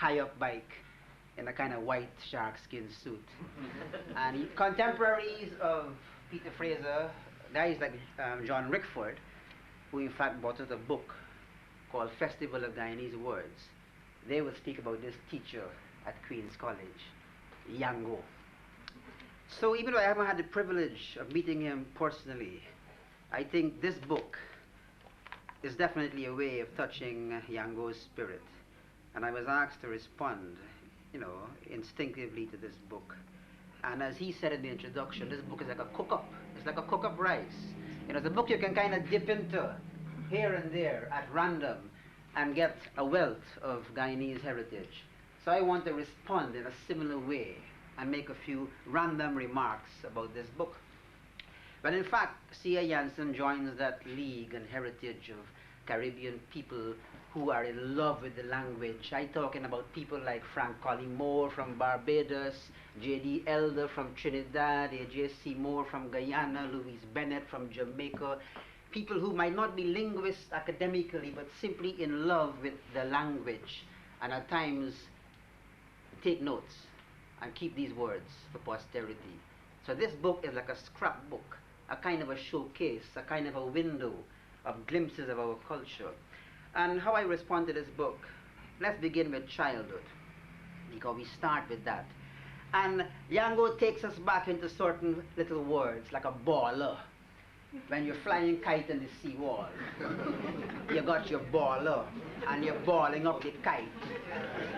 high-up bike in a kind of white sharkskin suit. And contemporaries of Peter Fraser, guys like John Rickford, who in fact brought out a book called Festival of Guyanese Words, they will speak about this teacher at Queen's College, Yango. So even though I haven't had the privilege of meeting him personally, I think this book is definitely a way of touching Yango's spirit. And I was asked to respond, instinctively to this book. And as he said in the introduction, this book is like a cook-up. It's like a cook-up rice. It's a book you can kind of dip into here and there at random and get a wealth of Guyanese heritage. So I want to respond in a similar way and make a few random remarks about this book. But in fact, C.A. Jansen joins that league and heritage of Caribbean people who are in love with the language. I'm talking about people like Frank Collymore from Barbados, J.D. Elder from Trinidad, A.J.C. Moore from Guyana, Louise Bennett from Jamaica, people who might not be linguists academically, but simply in love with the language, and at times take notes and keep these words for posterity. So this book is like a scrapbook, a kind of a showcase, a kind of a window of glimpses of our culture. And how I respond to this book, let's begin with childhood, because we start with that. And Yango takes us back into certain little words, like a baller. When you're flying kite in the seawall, you got your baller, and you're balling up the kite,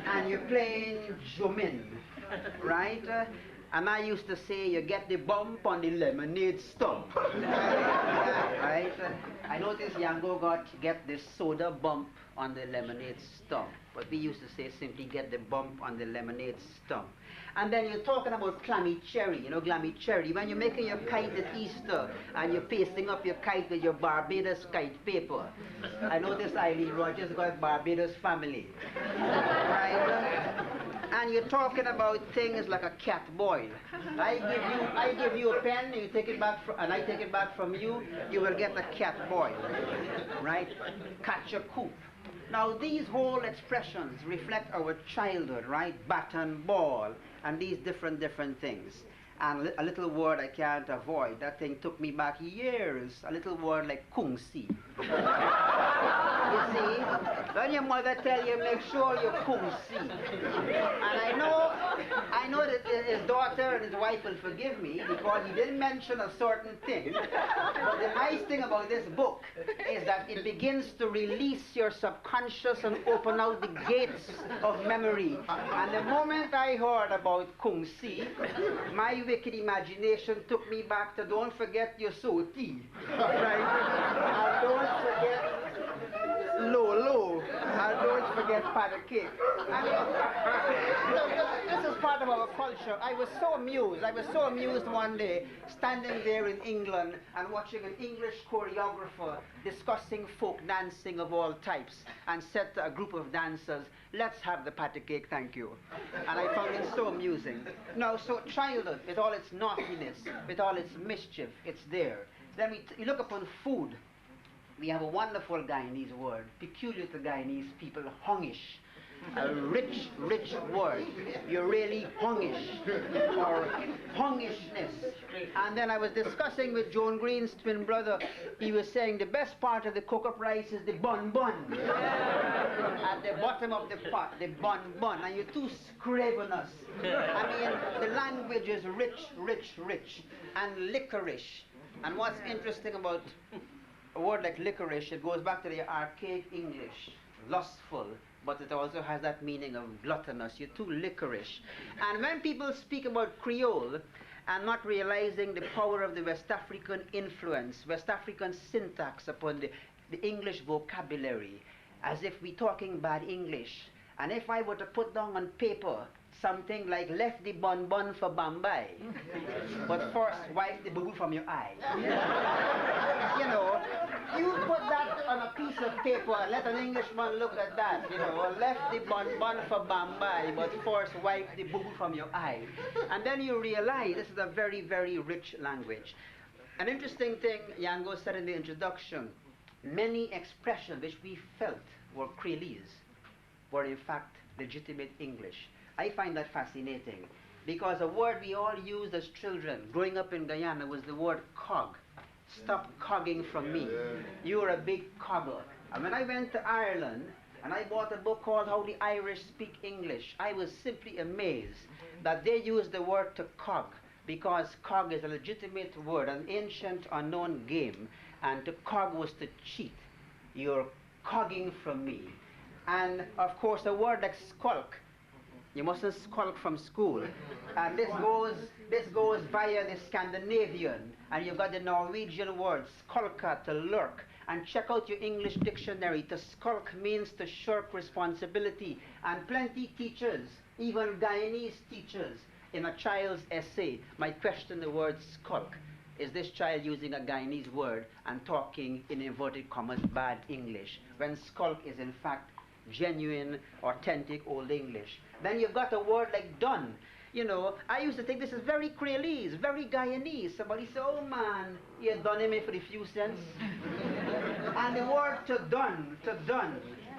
and you're playing jumin, right? And I used to say, you get the bump on the lemonade stump. Right? I noticed Yango get this soda bump on the lemonade stump. But we used to say simply get the bump on the lemonade stump. And then you're talking about clammy cherry, clammy cherry. When you're making your kite at Easter and you're pasting up your kite with your Barbados kite paper. I noticed Eileen Rogers got Barbados family. Right? And you're talking about things like a cat boil. I give you a pen, you take it back and I take it back from you, you will get a cat boil, right? Catch a coop. Now these whole expressions reflect our childhood, right? Bat and ball, and these different things. And a little word I can't avoid, that thing took me back years, a little word like kung si. You see, when your mother tell you, make sure you kung si. And I know that his daughter and his wife will forgive me because he didn't mention a certain thing. But the nice thing about this book is that it begins to release your subconscious and open out the gates of memory. And the moment I heard about kung si, my wicked imagination took me back to don't forget your soti, right? And don't forget lolo, and don't forget pat cake. This is part of our culture. I was so amused one day standing there in England and watching an English choreographer discussing folk dancing of all types, and said to a group of dancers, let's have the pat cake, thank you. And I found it so amusing. Now, so childhood, with all its naughtiness, with all its mischief, it's there. Then you look upon food. We have a wonderful Guyanese word, peculiar to Guyanese people, hongish. A rich word. You're really hongish, or hongishness. And then I was discussing with Joan Green's twin brother. He was saying the best part of the cook-up rice is the bun. At the bottom of the pot, the bun. And you're too scravenous. I mean, the language is rich, and licorice. And what's interesting about a word like licorice, it goes back to the archaic English, lustful, but it also has that meaning of gluttonous. You're too licorice. And when people speak about Creole and not realizing the power of the West African influence, West African syntax upon the English vocabulary, as if we're talking bad English. And if I were to put down on paper something like left the bun for Bombay, but first wipe the boo from your eye. You put that on a piece of paper, let an Englishman look at that, left the bun for Bombay, but first wipe the boo from your eye. And then you realize this is a very, very rich language. An interesting thing Yango said in the introduction, many expressions which we felt were Creolese were in fact legitimate English. I find that fascinating because a word we all used as children growing up in Guyana was the word cog. Stop cogging from me. You're a big cogger. And when I went to Ireland and I bought a book called How the Irish Speak English, I was simply amazed that they used the word to cog, because cog is a legitimate word, an ancient unknown game, and to cog was to cheat. You're cogging from me. And of course a word like skulk, you mustn't skulk from school. And this goes via the Scandinavian, and you've got the Norwegian word skulka, to lurk. And check out your English dictionary. To skulk means to shirk responsibility. And plenty teachers, even Guyanese teachers, in a child's essay might question the word skulk. Is this child using a Guyanese word and talking in inverted commas bad English, when skulk is in fact genuine, authentic Old English? Then you've got a word like done. You know, I used to think this is very Creolese, very Guyanese. Somebody say, oh man, you done him for a few cents. And the word to done,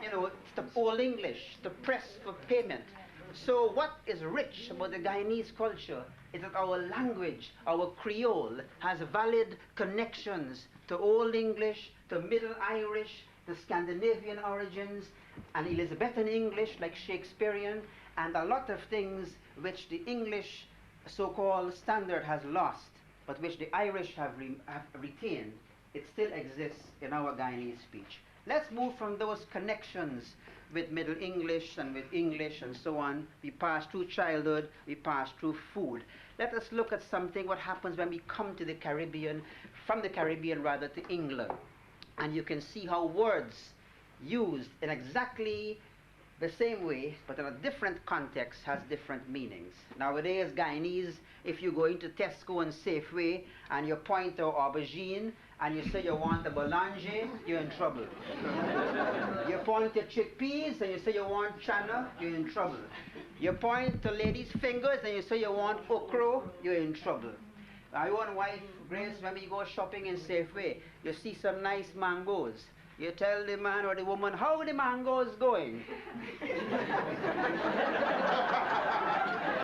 you know, it's the Old English, to press for payment. So what is rich about the Guyanese culture is that our language, our Creole, has valid connections to Old English, to Middle Irish, to Scandinavian origins, and Elizabethan English like Shakespearean, and a lot of things which the English so-called standard has lost, but which the Irish have retained. It still exists in our Guyanese speech. Let's move from those connections with Middle English and with English and so on. We pass through childhood, we pass through food. Let us look at something, what happens when we come to the Caribbean, from the Caribbean rather, to England. And you can see how words used in exactly the same way, but in a different context, has different meanings. Nowadays, Guyanese, if you go into Tesco and Safeway and you point to aubergine and you say you want a boulanger, you're in trouble. You point to chickpeas and you say you want chana, you're in trouble. You point to ladies' fingers and you say you want okra, you're in trouble. My own wife, Grace, when we go shopping in Safeway, you see some nice mangoes. You tell the man or the woman how the mango is going.